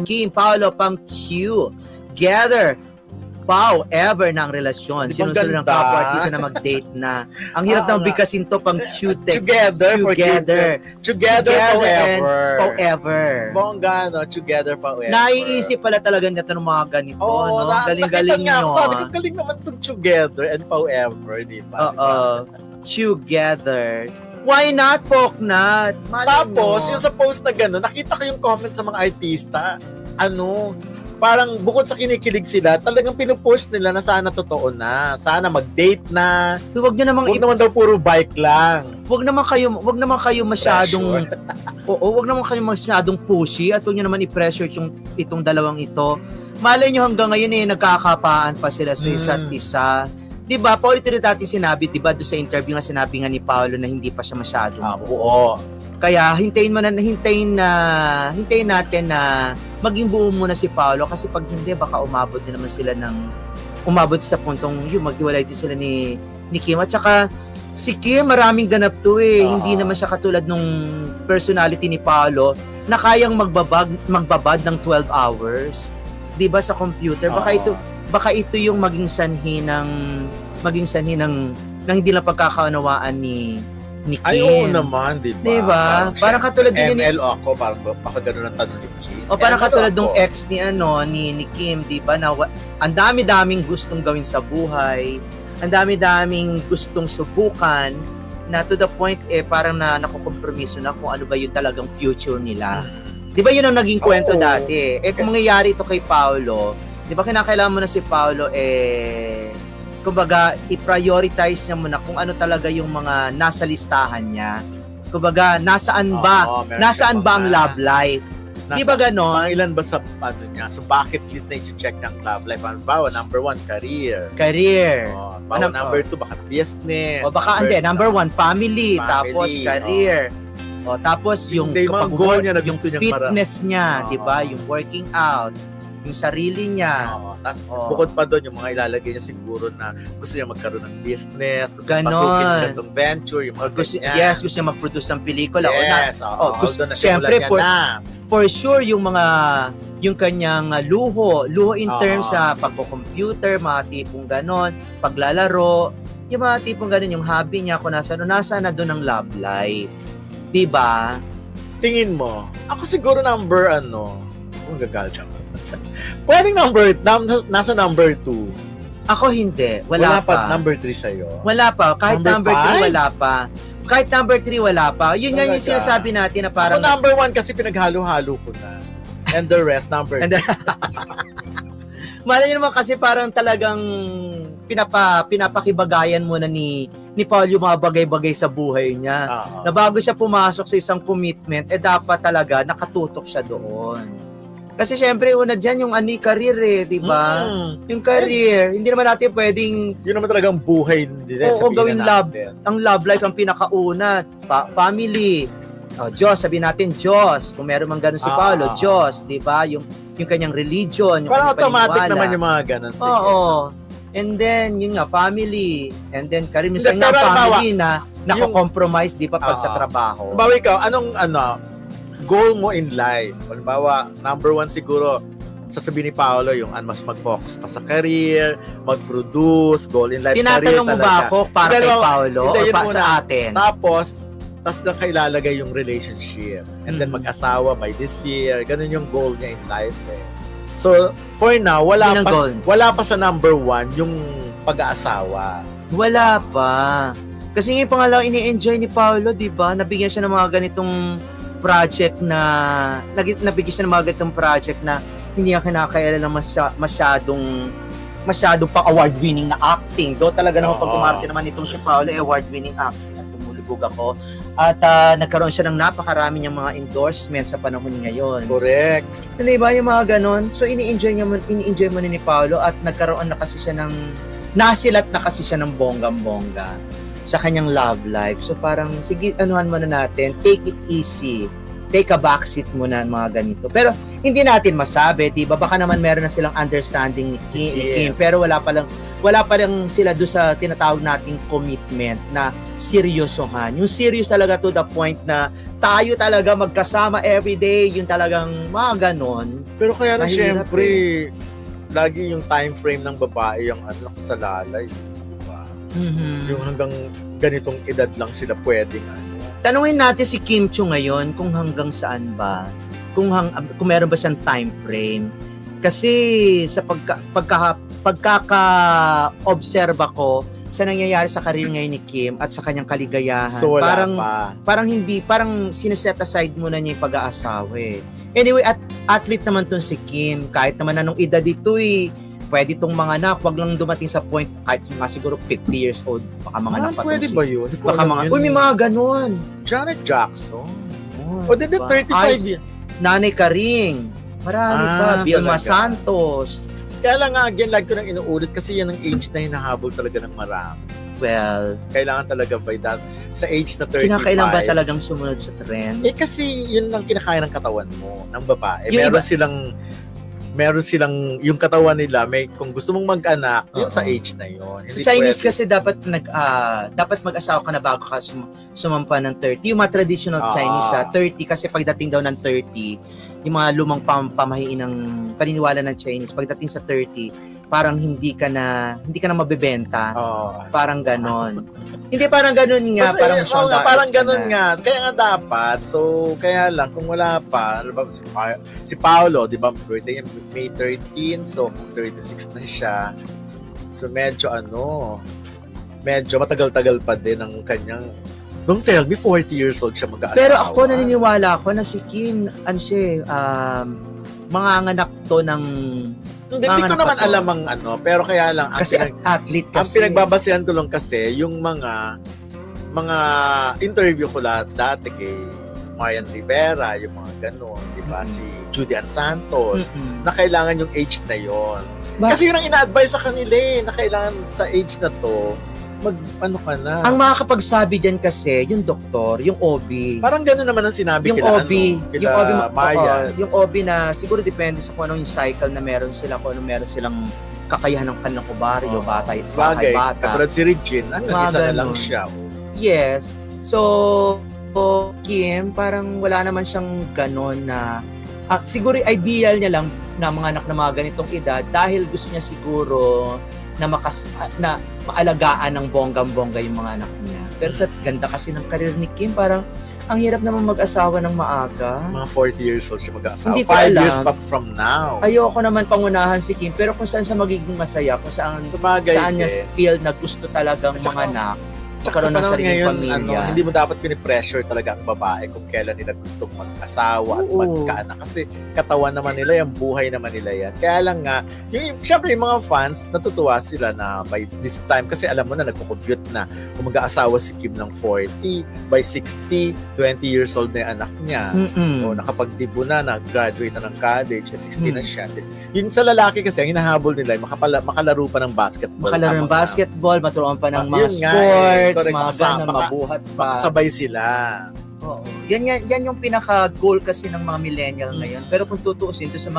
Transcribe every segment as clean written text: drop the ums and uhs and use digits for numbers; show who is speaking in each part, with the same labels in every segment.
Speaker 1: Kim, Paolo, Pam Chiu. Together. Pau, ever na ang relasyon. Sinusunod ng kapwa-artista na mag-date na. Ang hirap ng bigkasin to pang chute.
Speaker 2: Together
Speaker 1: forever.
Speaker 2: Bongga, no? Together forever.
Speaker 1: Naiisip pala talaga nito ng mga ganito.
Speaker 2: Oo,
Speaker 1: no? Galing-galing nyo.
Speaker 2: Sabi ko, galing naman itong together and forever, di ba?
Speaker 1: Oo. Together. Why not, Poknat?
Speaker 2: Tapos, yung sa post na gano'n, nakita ko yung comment sa mga artista, parang bukod sa kinikilig sila, talagang pinupost nila na sana totoo na. Sana mag-date na.
Speaker 1: Huwag
Speaker 2: naman daw puro bike lang.
Speaker 1: Huwag naman kayo masyadong wag naman kayo masyadong pushy at huwag niyo naman i-pressure itong dalawang ito. Malay niyo hanggang ngayon nagkakapaan pa sila sa isa't isa. 'Di ba? Paulit-ulit natin sinabi, 'di ba, do sa interview nga sinabi nga ni Paolo na hindi pa siya masyadong buo. Kaya hintayin natin na maging buo muna si Paolo kasi pag hindi baka umabot sa puntong yung maghiwalay din sila ni Kim. At saka si Kim maraming ganap to hindi naman siya katulad nung personality ni Paolo na kayang magbabad ng 12 hours. 'Di ba sa computer? Baka ito yung maging sanhi ng hindi lang pagkakaunawaan ni Kim.
Speaker 2: Ay, oo naman, di ba?
Speaker 1: Di ba? Parang katulad din
Speaker 2: ML ako, parang baka gano'n ang tanong ni Kim.
Speaker 1: O parang katulad nung ex ni Kim, di ba? Na ang dami-daming gustong gawin sa buhay, ang dami-daming gustong subukan, na to the point, parang nakukompromiso na kung ano ba yung talagang future nila. Di ba yun ang naging kwento dati? Kung mangyayari ito kay Paolo, di ba kinakailangan mo na si Paolo, kumbaga, i-prioritize niya muna kung ano talaga yung mga nasa listahan niya. Kumbaga, nasaan ba ang love life? Di ba ganon?
Speaker 2: Mga ilan ba sa bucket list na i-check ng love life? Bawa, number 1, career. Bawa, number 2, baka business.
Speaker 1: O baka number 1, family. Tapos career. O tapos yung
Speaker 2: goal niya na
Speaker 1: yung fitness niya, di ba? Yung working out. Yung sarili niya.
Speaker 2: Tapos bukod pa doon, yung mga ilalagay niya siguro na gusto niya magkaroon ng business, gusto niya pasukin ng ganitong venture, yung mga
Speaker 1: gusto niya mag-produce ng pelikula.
Speaker 2: Siyempre,
Speaker 1: for sure, yung kanyang luho in terms sa pagko-computer, mga tipong ganon, paglalaro, yung mga tipong ganon, yung hobby niya, kung nasa na doon ang love life. Diba?
Speaker 2: Tingin mo, ako siguro number kung gagal pwedeng nasa number 2.
Speaker 1: Ako hindi. Wala pa.
Speaker 2: Number 3 sa'yo.
Speaker 1: Wala pa. Kahit number 3, wala pa. Kahit number 3, wala pa. Yun nga yung sinasabi natin na parang...
Speaker 2: Ako number 1 kasi pinaghalo-halo ko na. And the rest, number 2.
Speaker 1: Malay nyo naman kasi parang talagang pinapakibagayan muna ni Paul yung mga bagay-bagay sa buhay niya. Na bago siya pumasok sa isang commitment, dapat talaga nakatutok siya doon. Kasi syempre, una dyan yung career di ba? Yung career, hindi naman natin pwedeng...
Speaker 2: Yun naman talagang buhay.
Speaker 1: Gawin ang love life ang pinakauna. Family. Diyos, sabihin natin Diyos. Kung meron man ganun si Paolo, Diyos, di ba? Yung kanyang religion, yung
Speaker 2: parang automatic naman yung mga ganun.
Speaker 1: And then, yun nga, family. And then, career. Minsan nga, family na nako-compromise, di ba, pag sa trabaho.
Speaker 2: Bawa ikaw, anong goal mo in life? Halimbawa, number 1 siguro, sasabihin ni Paolo yung mas mag-focus pa sa career, mag-produce, goal in life,
Speaker 1: tinatanong
Speaker 2: career talaga.
Speaker 1: Tinatanong mo ba ako para kay Paolo o sa atin?
Speaker 2: Tapos lang kailalagay yung relationship. And then mag-asawa by this year. Ganun yung goal niya in life So, for now, wala pa sa number 1 yung pag-aasawa.
Speaker 1: Wala pa. Kasi yung pangalaw ini-enjoy ni Paolo, di ba? Nabigyan siya ng mga ganitong project na nabigyan siya ng mga ganitong project na hindi niya kinakailan ng masyadong pang-award-winning na acting. Do talaga naman pag umarte naman itong si Paolo, award-winning acting at tumulubog ako. At nagkaroon siya ng napakarami niyang mga endorsements sa panahon ngayon.
Speaker 2: Correct.
Speaker 1: Hindi ba yung mga ganon? So ini-enjoy mo ni Paolo at nagkaroon na kasi siya nasilat na kasi siya ng bonggang-bongga sa kanyang love life. So parang, sige, anuhan muna natin, take it easy. Take a backseat muna mga ganito. Pero hindi natin masabi, di ba? Baka naman meron na silang understanding ni Kim, pero wala wala pa lang sila doon sa tinatawag nating commitment na seryosohan. Yung serious talaga to the point na tayo talaga magkasama everyday, yung talagang mga ganon.
Speaker 2: Pero kaya na syempre, lagi yung time frame ng babae yung sa lalay. Diba? Yung hanggang ganitong edad lang sila pwedeng
Speaker 1: Tanungin natin si Kim Chiu ngayon kung hanggang saan ba, kung meron ba siyang time frame. Kasi sa pagkaka-obserba ko sa nangyayari sa career ngayon ni Kim at sa kanyang kaligayahan,
Speaker 2: so,
Speaker 1: parang sineset aside muna niya yung pag-aasawa eh. Anyway, athlete naman tong si Kim, kahit naman anong edad ito pwede itong mga anak, wag lang dumating sa point, kahit mga siguro 50 years old, baka mga anak pa.
Speaker 2: Pwede ba yun?
Speaker 1: Baka mga, may mga ganun.
Speaker 2: Janet Jackson. O din 35 years.
Speaker 1: Nanay Karing. Marami pa. Vilma Santos.
Speaker 2: Kaya lang nga, again, like ko nang inuulit kasi yan ang age na hinahabol talaga ng marami.
Speaker 1: Well,
Speaker 2: kailangan talaga by that, sa age na 35.
Speaker 1: Kinakailan ba talagang sumunod sa trend?
Speaker 2: Kasi yun ang kinakaya ng katawan mo, ng babae. Meron silang yung katawan nila, kung gusto mong mag-anak, yun sa age na yun.
Speaker 1: Sa Chinese kasi dapat mag-asawa ka na bago ka sumampa ng 30. Yung mga traditional Chinese 30 kasi pagdating daw ng 30, yung mga lumang pamahiin ng paniniwala ng Chinese, pagdating sa 30, parang hindi ka na mabebenta. Parang ganon. Hindi parang ganon nga,
Speaker 2: parang ganon nga. Kaya nga dapat. So, kaya lang kung wala pa, si Paolo, 'di ba, birthday May 13, so 36 na siya. So medyo matagal-tagal pa din ang kanyang. Don't tell me 40 years old siya mag-aasawa.
Speaker 1: Pero ako naniniwala ako na si Kim, mga anak to ng
Speaker 2: hindi ko naman alam ang pero kaya lang
Speaker 1: kasi athlete kasi.
Speaker 2: Ang pinagbabasehan ko lang kasi yung mga interview ko dati kay Marian Rivera, yung mga ganon, di ba? Si Judy Ann Santos, na kailangan yung age na yon. Kasi yun ang ina-advise sa kanila na kailangan sa age na to, ka na.
Speaker 1: Ang makakapagsabi dyan kasi, yung doktor, yung OB.
Speaker 2: Parang gano'n naman ang sinabi
Speaker 1: yung
Speaker 2: kila,
Speaker 1: OB,
Speaker 2: kila Marian.
Speaker 1: Yung OB na siguro depende sa kung anong yung cycle na meron sila, kung anong meron silang kakayahan ng kanilang kubaryo, bata.
Speaker 2: Katulad si Regine, isa na lang siya.
Speaker 1: Yes. So, Kim, parang wala naman siyang gano'n na siguro ideal niya lang na mga anak na mga ganitong edad dahil gusto niya siguro na maalagaan ng bonggang-bongga yung mga anak niya. Pero sa ganda kasi ng karir ni Kim, parang ang hirap naman mag-asawa ng maaga.
Speaker 2: Mga 40 years old siya mag-asawa.
Speaker 1: Hindi
Speaker 2: 5 years pa from now.
Speaker 1: Ayoko naman pangunahan si Kim, pero kung saan siya magiging masaya, kung saan niya feel na gusto talagang mga anak,
Speaker 2: Tsaka sa panahon ngayon, hindi mo dapat pinipressure talaga ang babae kung kailan nila gustong mag-asawa at magkaanak. Kasi katawan naman nila yan, buhay naman nila yan. Kaya lang nga, syempre yung mga fans, natutuwa sila na by this time, kasi alam mo na, nagko-compute na. Kung mag-aasawa si Kim ng 40, by 60, 20 years old na yung anak niya. O nakapagdibo na, nag-graduate na ng college, 60 na siya. Yun sa lalaki kasi, ang hinahabol nila, makalaro pa ng basketball.
Speaker 1: Makalaro ng basketball, maturuan pa ng mga sports, mga ganun, mabuhat pa.
Speaker 2: Makasabay sila.
Speaker 1: Oo. Yan yung pinaka-goal kasi ng mga millennial ngayon. Pero kung tutuusin doon sa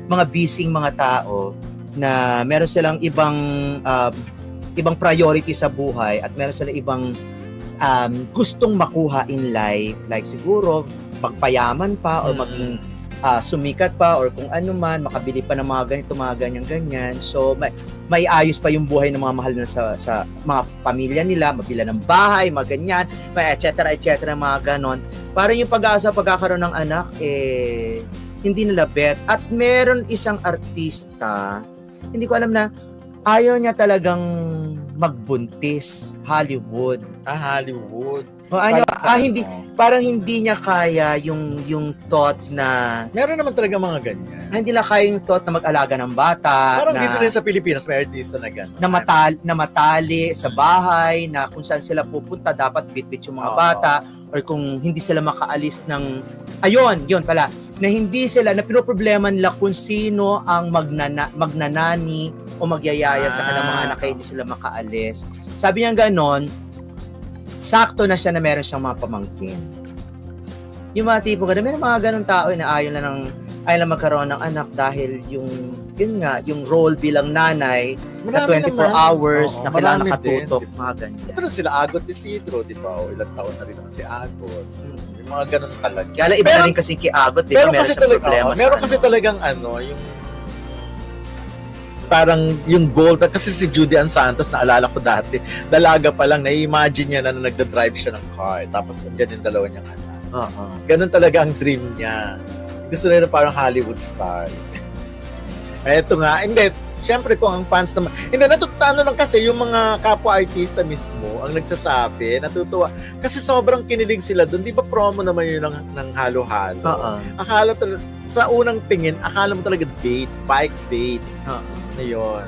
Speaker 1: mga busy mga tao na meron silang ibang priority sa buhay at meron silang ibang gustong makuha in life, like siguro pagpayaman pa o maging sumikat pa or kung ano man, makabili pa ng mga ganito, mga ganyan-ganyan. So, may ayos pa yung buhay ng mga mahal na sa mga pamilya nila, mabila ng bahay, mga ganyan, et cetera, mga ganon. Para yung pag-asa, pagkakaroon ng anak, hindi nila bet. At meron isang artista, hindi ko alam na, ayaw niya talagang magbuntis. Hollywood.
Speaker 2: Hollywood.
Speaker 1: Hindi, parang hindi niya kaya yung thought na
Speaker 2: meron naman talaga mga ganyan.
Speaker 1: Hindi lang kaya yung thought na mag-alaga ng bata.
Speaker 2: Parang dito rin sa Pilipinas may artista na ganyan.
Speaker 1: Na matali sa bahay, na kung saan sila pupunta dapat bit-bit yung mga bata, or kung hindi sila makaalis ng yun pala, na hindi sila, na pinoproblema nila kung sino ang magnanani o magyayaya sa kanilang mga anak, kaya hindi sila makaalis. Sabi niya ganon, sakto na siya na meron siyang mga pamangkin. Yung mga tipo gano'n, may mga ganong tao na ayaw na ng ayaw lang magkaroon ng anak dahil yun nga, yung role bilang nanay na 24 hours na kailangan nakatutok, mga ganyan.
Speaker 2: Ito sila Agot Isidro, di ba? O ilang taon na rin naman si Agot. Yung mga ganun talaga.
Speaker 1: Kaya iba na rin kasi kay Agot, di ba? Meron siyang problema sa
Speaker 2: meron kasi talagang yung parang yung goal, kasi si Judy Ann Santos, naalala ko dati, dalaga pa lang, na-imagine niya na nagda-drive siya ng car, tapos andyan yung dalawa niyang anak. Ganun talaga ang dream niya. Gusto nila parang Hollywood star. Eto nga, hindi, syempre kung ang fans naman, hindi, natutano lang kasi yung mga kapwa-artista mismo ang nagsasabi, natutuwa. Kasi sobrang kinilig sila doon. Di ba promo naman yun ng halo-halo? Akala talaga, sa unang tingin, akala mo talaga date, bike date. Ayun.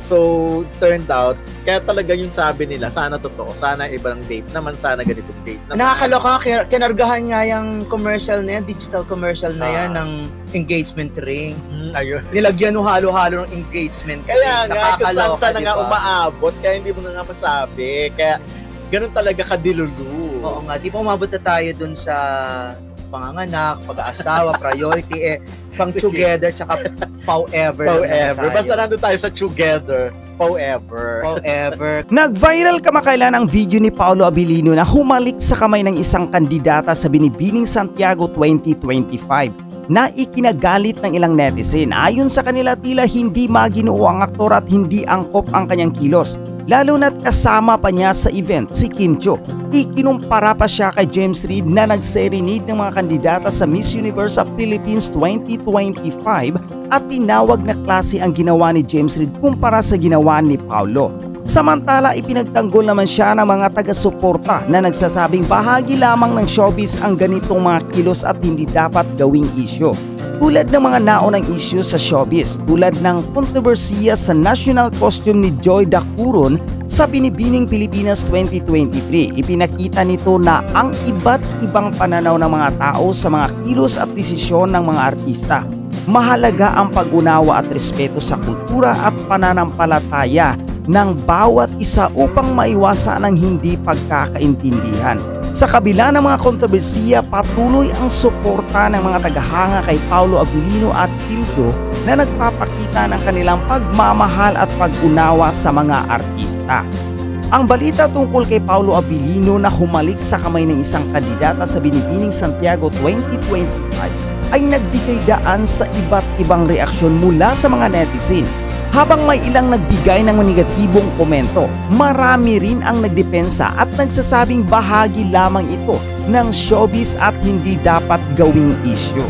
Speaker 2: So, turned out, kaya talaga yung sabi nila, sana totoo, sana ibang date naman, sana ganitong date naman.
Speaker 1: Nakakaloka, kinargahan nga yung commercial na yan, digital commercial na yan, ng engagement ring.
Speaker 2: Ayun.
Speaker 1: Nilagyan mo halo-halo ng engagement ring.
Speaker 2: Kaya nga, kung sana nga umaabot, kaya hindi mo nga masabi. Kaya, ganun talaga kadilulu.
Speaker 1: Oo nga, di pa umabot na tayo dun sa panganganak, pag-aasawa, priority, pang together, tsaka forever.
Speaker 2: Basta nandun tayo sa together, forever.
Speaker 3: Nag-viral kamakailan ang video ni Paolo Abilino na humalik sa kamay ng isang kandidata sa Binibining Santiago 2025 na ikinagalit ng ilang netizen. Ayon sa kanila, tila hindi maginoo ang aktor at hindi angkop ang kanyang kilos. Lalo na't kasama pa niya sa event si Kim Chiu. Ikinumpara pa siya kay James Reid na nag-serenade ng mga kandidata sa Miss Universe of Philippines 2025 at tinawag na klase ang ginawa ni James Reid kumpara sa ginawa ni Paolo. Samantala, ipinagtanggol naman siya ng mga taga-suporta na nagsasabing bahagi lamang ng showbiz ang ganitong mga kilos at hindi dapat gawing issue. Tulad ng mga naunang issue sa showbiz, tulad ng kontrobersiya sa national costume ni Joy Dacuron sa Binibining Pilipinas 2023. Ipinakita nito na ang iba't ibang pananaw ng mga tao sa mga kilos at desisyon ng mga artista. Mahalaga ang pag-unawa at respeto sa kultura at pananampalataya ng bawat isa upang maiwasan ang hindi pagkakaintindihan. Sa kabila ng mga kontrobersiya, patuloy ang suporta ng mga tagahanga kay Paolo Abilino at Kim Chiu na nagpapakita ng kanilang pagmamahal at pag-unawa sa mga artista. Ang balita tungkol kay Paolo Abilino na humalik sa kamay ng isang kandidata sa Binibining Santiago 2025 ay nagbigay daan sa iba't ibang reaksyon mula sa mga netizen. Habang may ilang nagbigay ng negatibong komento, marami rin ang nagdepensa at nagsasabing bahagi lamang ito ng showbiz at hindi dapat gawing issue.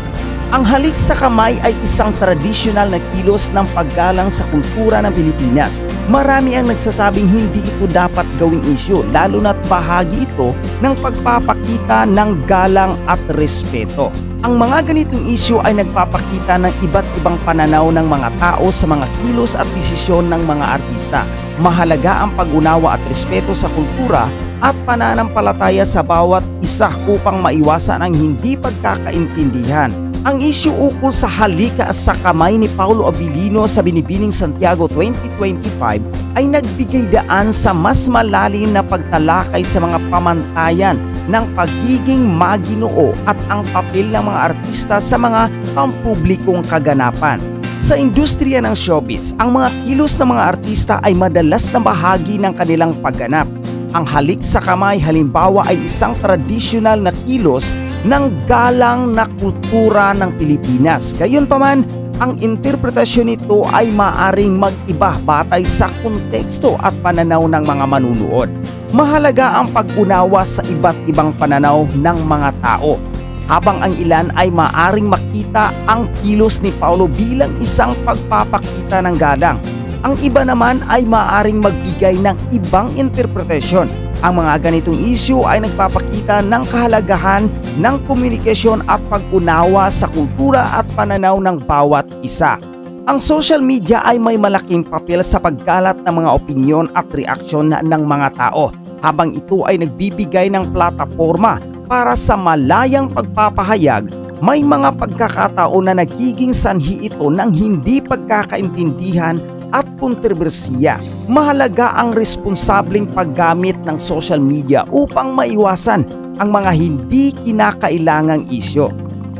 Speaker 3: Ang halik sa kamay ay isang tradisyonal na kilos ng paggalang sa kultura ng Pilipinas. Marami ang nagsasabing hindi ito dapat gawing issue, lalo na't bahagi ito ng pagpapakita ng galang at respeto. Ang mga ganitong issue ay nagpapakita ng iba't ibang pananaw ng mga tao sa mga kilos at desisyon ng mga artista. Mahalaga ang pag-unawa at respeto sa kultura at pananampalataya sa bawat isa upang maiwasan ang hindi pagkakaintindihan. Ang issue ukol sa halika sa kamay ni Paolo Abilino sa Binibining Santiago 2025 ay nagbigay daan sa mas malalim na pagtalakay sa mga pamantayan ng pagiging maginoo at ang papel ng mga artista sa mga pampublikong kaganapan. Sa industriya ng showbiz, ang mga kilos ng mga artista ay madalas na bahagi ng kanilang pagganap. Ang halik sa kamay halimbawa ay isang tradisyonal na kilos ng galang na kultura ng Pilipinas. Gayunpaman, ang interpretasyon nito ay maaring mag-iba batay sa konteksto at pananaw ng mga manunood. Mahalaga ang pag-unawa sa iba't ibang pananaw ng mga tao. Habang ang ilan ay maaring makita ang kilos ni Paolo bilang isang pagpapakita ng galang, ang iba naman ay maaring magbigay ng ibang interpretasyon. Ang mga ganitong issue ay nagpapakita ng kahalagahan ng komunikasyon at pag-unawa sa kultura at pananaw ng bawat isa. Ang social media ay may malaking papel sa pagkalat ng mga opinyon at reaksyon ng mga tao, habang ito ay nagbibigay ng plataporma para sa malayang pagpapahayag. May mga pagkakataon na nagiging sanhi ito ng hindi pagkakaintindihan at kontrobersiya. Mahalaga ang responsableng paggamit ng social media upang maiwasan ang mga hindi kinakailangang isyu.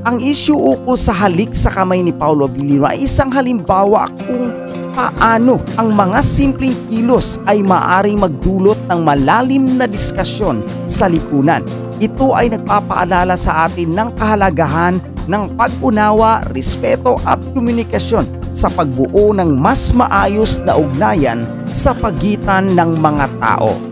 Speaker 3: Ang issue ukol sa halik sa kamay ni Paolo Abilino ay isang halimbawa kung paano ang mga simpleng kilos ay maaring magdulot ng malalim na diskusyon sa lipunan. Ito ay nagpapaalala sa atin ng kahalagahan ng pag-unawa, respeto at komunikasyon sa pagbuo ng mas maayos na ugnayan sa pagitan ng mga tao.